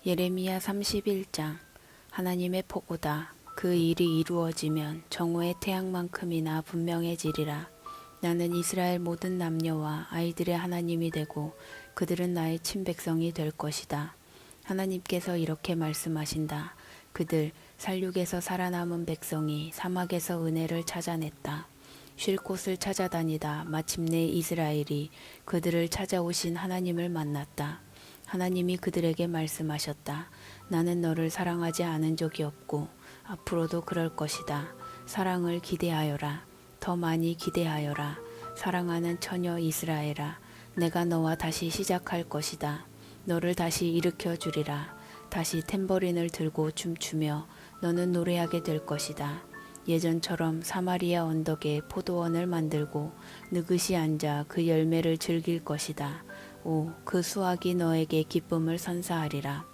예레미야 31장. 하나님의 포고다. 그 일이 이루어지면 정오의 태양만큼이나 분명해지리라. 나는 이스라엘 모든 남녀와 아이들의 하나님이 되고 그들은 나의 친백성이 될 것이다. 하나님께서 이렇게 말씀하신다. 그들 살육에서 살아남은 백성이 사막에서 은혜를 찾아냈다. 쉴 곳을 찾아다니다 마침내 이스라엘이 그들을 찾아오신 하나님을 만났다. 하나님이 그들에게 말씀하셨다. 나는 너를 사랑하지 않은 적이 없고 앞으로도 그럴 것이다. 사랑을 기대하여라. 더 많이 기대하여라. 사랑하는 처녀 이스라엘아, 내가 너와 다시 시작할 것이다. 너를 다시 일으켜 주리라. 다시 탬버린을 들고 춤추며 너는 노래하게 될 것이다. 예전처럼 사마리아 언덕에 포도원을 만들고 느긋이 앉아 그 열매를 즐길 것이다. 오, 그 수확이 너에게 기쁨을 선사하리라.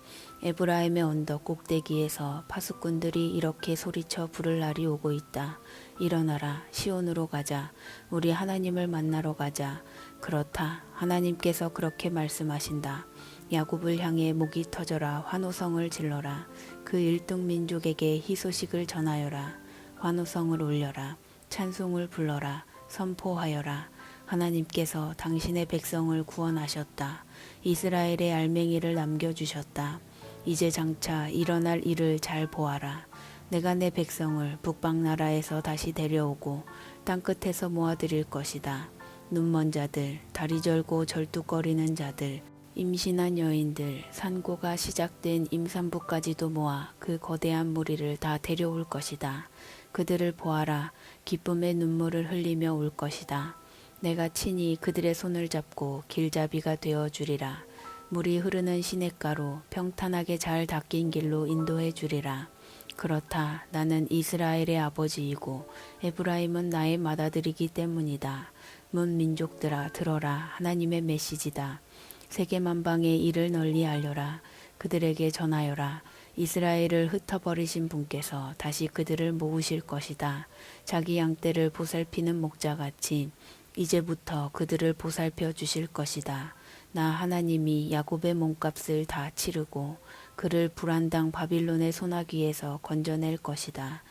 에브라임의 언덕 꼭대기에서 파수꾼들이 이렇게 소리쳐 부를 날이 오고 있다. 일어나라, 시온으로 가자. 우리 하나님을 만나러 가자. 그렇다. 하나님께서 그렇게 말씀하신다. 야곱을 향해 목이 터져라. 환호성을 질러라. 그 1등 민족에게 희소식을 전하여라. 환호성을 울려라. 찬송을 불러라. 선포하여라. 하나님께서 당신의 백성을 구원하셨다. 이스라엘의 알맹이를 남겨주셨다. 이제 장차 일어날 일을 잘 보아라. 내가 내 백성을 북방나라에서 다시 데려오고 땅끝에서 모아드릴 것이다. 눈먼 자들, 다리 절고 절뚝거리는 자들, 임신한 여인들, 산고가 시작된 임산부까지도 모아 그 거대한 무리를 다 데려올 것이다. 그들을 보아라. 기쁨의 눈물을 흘리며 올 것이다. 내가 친히 그들의 손을 잡고 길잡이가 되어 주리라. 물이 흐르는 시냇가로 평탄하게 잘 닦인 길로 인도해 주리라. 그렇다. 나는 이스라엘의 아버지이고 에브라임은 나의 맏아들이기 때문이다. 문 민족들아 들어라. 하나님의 메시지다. 세계만방에 이를 널리 알려라. 그들에게 전하여라. 이스라엘을 흩어버리신 분께서 다시 그들을 모으실 것이다. 자기 양떼를 보살피는 목자같이 이제부터 그들을 보살펴 주실 것이다. 나 하나님이 야곱의 몸값을 다 치르고 그를 불안당 바빌론의 소나기에서 건져낼 것이다.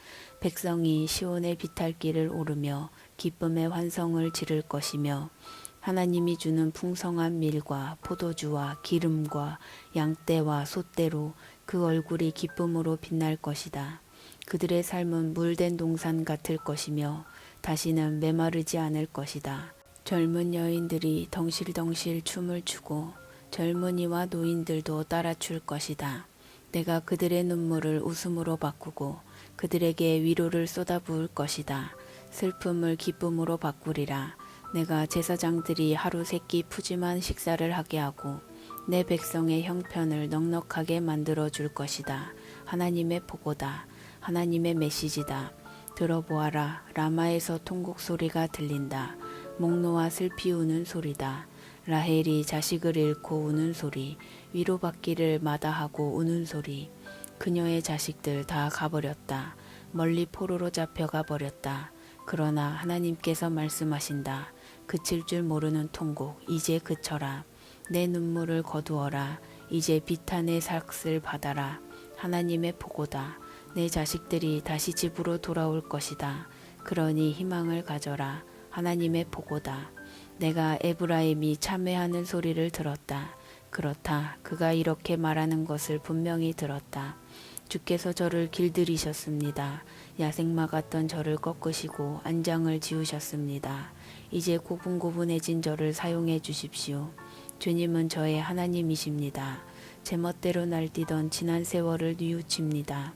백성이 시온의 비탈길을 오르며 기쁨의 환성을 지를 것이며 하나님이 주는 풍성한 밀과 포도주와 기름과 양떼와 솥대로 그 얼굴이 기쁨으로 빛날 것이다. 그들의 삶은 물된 동산 같을 것이며 다시는 메마르지 않을 것이다. 젊은 여인들이 덩실덩실 춤을 추고 젊은이와 노인들도 따라 출 것이다. 내가 그들의 눈물을 웃음으로 바꾸고 그들에게 위로를 쏟아부을 것이다. 슬픔을 기쁨으로 바꾸리라. 내가 제사장들이 하루 세끼 푸짐한 식사를 하게 하고 내 백성의 형편을 넉넉하게 만들어 줄 것이다. 하나님의 보고다. 하나님의 메시지다. 들어보아라. 라마에서 통곡 소리가 들린다. 목 놓아 슬피 우는 소리다. 라헬이 자식을 잃고 우는 소리, 위로받기를 마다하고 우는 소리. 그녀의 자식들 다 가버렸다. 멀리 포로로 잡혀가 버렸다. 그러나 하나님께서 말씀하신다. 그칠 줄 모르는 통곡, 이제 그쳐라. 내 눈물을 거두어라. 이제 비탄의 삭을 받아라. 하나님의 보고다. 내 자식들이 다시 집으로 돌아올 것이다. 그러니 희망을 가져라. 하나님의 보고다. 내가 에브라임이 참회하는 소리를 들었다. 그렇다. 그가 이렇게 말하는 것을 분명히 들었다. 주께서 저를 길들이셨습니다. 야생마 같던 저를 꺾으시고 안장을 지우셨습니다. 이제 고분고분해진 저를 사용해 주십시오. 주님은 저의 하나님이십니다. 제 멋대로 날뛰던 지난 세월을 뉘우칩니다.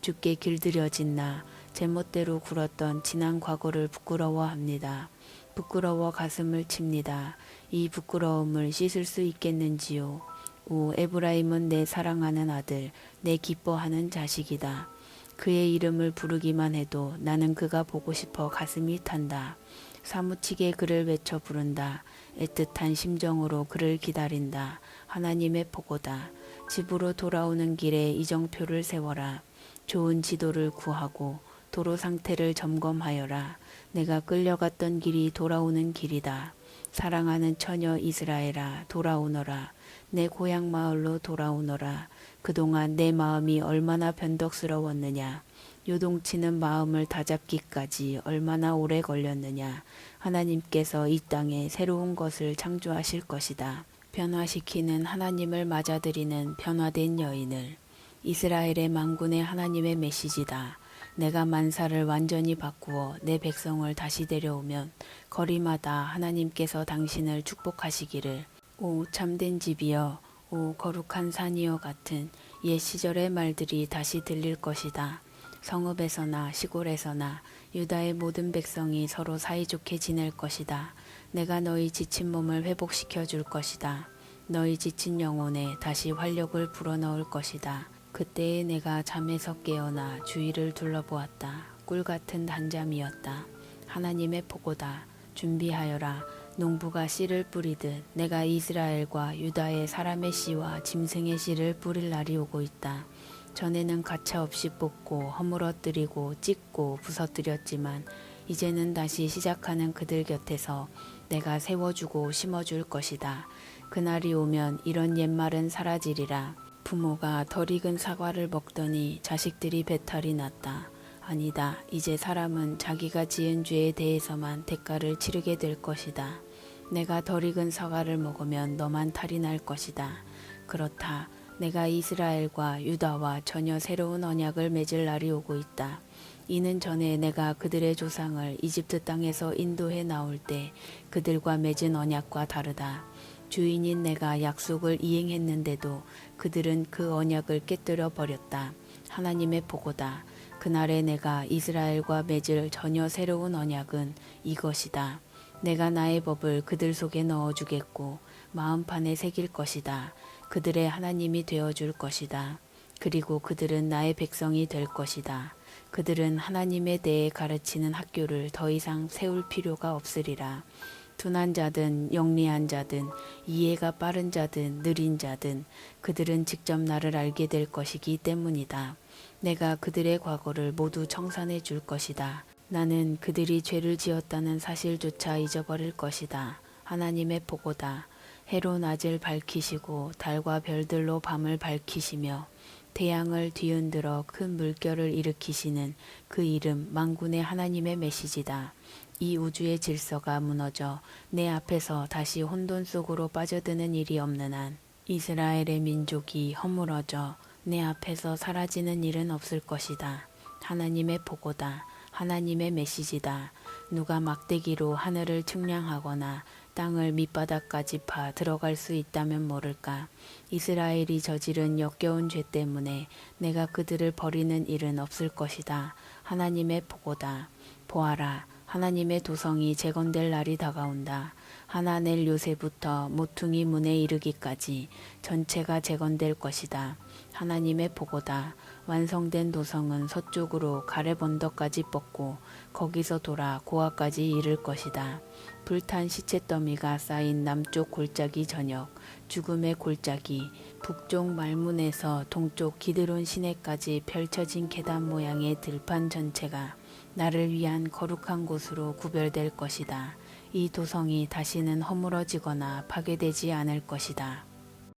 주께 길들여진 나, 제 멋대로 굴었던 지난 과거를 부끄러워합니다. 부끄러워 가슴을 칩니다. 이 부끄러움을 씻을 수 있겠는지요. 오, 에브라임은 내 사랑하는 아들, 내 기뻐하는 자식이다. 그의 이름을 부르기만 해도 나는 그가 보고 싶어 가슴이 탄다. 사무치게 그를 외쳐 부른다. 애틋한 심정으로 그를 기다린다. 하나님의 보고다. 집으로 돌아오는 길에 이정표를 세워라. 좋은 지도를 구하고 도로 상태를 점검하여라. 내가 끌려갔던 길이 돌아오는 길이다. 사랑하는 처녀 이스라엘아, 돌아오너라. 내 고향 마을로 돌아오너라. 그동안 내 마음이 얼마나 변덕스러웠느냐. 요동치는 마음을 다잡기까지 얼마나 오래 걸렸느냐. 하나님께서 이 땅에 새로운 것을 창조하실 것이다. 변화시키는 하나님을 맞아들이는 변화된 여인을. 이스라엘의 만군의 하나님의 메시지다. 내가 만사를 완전히 바꾸어 내 백성을 다시 데려오면 거리마다 하나님께서 당신을 축복하시기를. 오 참된 집이여, 오 거룩한 산이여 같은 옛 시절의 말들이 다시 들릴 것이다. 성읍에서나 시골에서나 유다의 모든 백성이 서로 사이좋게 지낼 것이다. 내가 너희 지친 몸을 회복시켜 줄 것이다. 너희 지친 영혼에 다시 활력을 불어넣을 것이다. 그때에 내가 잠에서 깨어나 주위를 둘러보았다. 꿀같은 단잠이었다. 하나님의 보고다. 준비하여라. 농부가 씨를 뿌리듯 내가 이스라엘과 유다의 사람의 씨와 짐승의 씨를 뿌릴 날이 오고 있다. 전에는 가차없이 뽑고 허물어뜨리고 찢고 부서뜨렸지만 이제는 다시 시작하는 그들 곁에서 내가 세워주고 심어줄 것이다. 그날이 오면 이런 옛말은 사라지리라. 부모가 덜 익은 사과를 먹더니 자식들이 배탈이 났다. 아니다. 이제 사람은 자기가 지은 죄에 대해서만 대가를 치르게 될 것이다. 내가 덜 익은 사과를 먹으면 너만 탈이 날 것이다. 그렇다. 내가 이스라엘과 유다와 전혀 새로운 언약을 맺을 날이 오고 있다. 이는 전에 내가 그들의 조상을 이집트 땅에서 인도해 나올 때 그들과 맺은 언약과 다르다. 주인인 내가 약속을 이행했는데도 그들은 그 언약을 깨뜨려 버렸다. 하나님의 보고다. 그날에 내가 이스라엘과 맺을 전혀 새로운 언약은 이것이다. 내가 나의 법을 그들 속에 넣어주겠고 마음판에 새길 것이다. 그들의 하나님이 되어줄 것이다. 그리고 그들은 나의 백성이 될 것이다. 그들은 하나님에 대해 가르치는 학교를 더 이상 세울 필요가 없으리라. 둔한 자든 영리한 자든 이해가 빠른 자든 느린 자든 그들은 직접 나를 알게 될 것이기 때문이다. 내가 그들의 과거를 모두 청산해 줄 것이다. 나는 그들이 죄를 지었다는 사실조차 잊어버릴 것이다. 하나님의 보고다. 해로 낮을 밝히시고 달과 별들로 밤을 밝히시며 태양을 뒤흔들어 큰 물결을 일으키시는 그 이름 만군의 하나님의 메시지다. 이 우주의 질서가 무너져 내 앞에서 다시 혼돈 속으로 빠져드는 일이 없는 한 이스라엘의 민족이 허물어져 내 앞에서 사라지는 일은 없을 것이다. 하나님의 보고다. 하나님의 메시지다. 누가 막대기로 하늘을 측량하거나 땅을 밑바닥까지 파 들어갈 수 있다면 모를까. 이스라엘이 저지른 역겨운 죄 때문에 내가 그들을 버리는 일은 없을 것이다. 하나님의 보고다. 보아라. 하나님의 도성이 재건될 날이 다가온다. 하나넬 요새부터 모퉁이 문에 이르기까지 전체가 재건될 것이다. 하나님의 보고다. 완성된 도성은 서쪽으로 가렙 언덕까지 뻗고 거기서 돌아 고아까지 이를 것이다. 불탄 시체 더미가 쌓인 남쪽 골짜기 전역, 죽음의 골짜기, 북쪽 말문에서 동쪽 기드론 시내까지 펼쳐진 계단 모양의 들판 전체가 나를 위한 거룩한 곳으로 구별될 것이다. 이 도성이 다시는 허물어지거나 파괴되지 않을 것이다.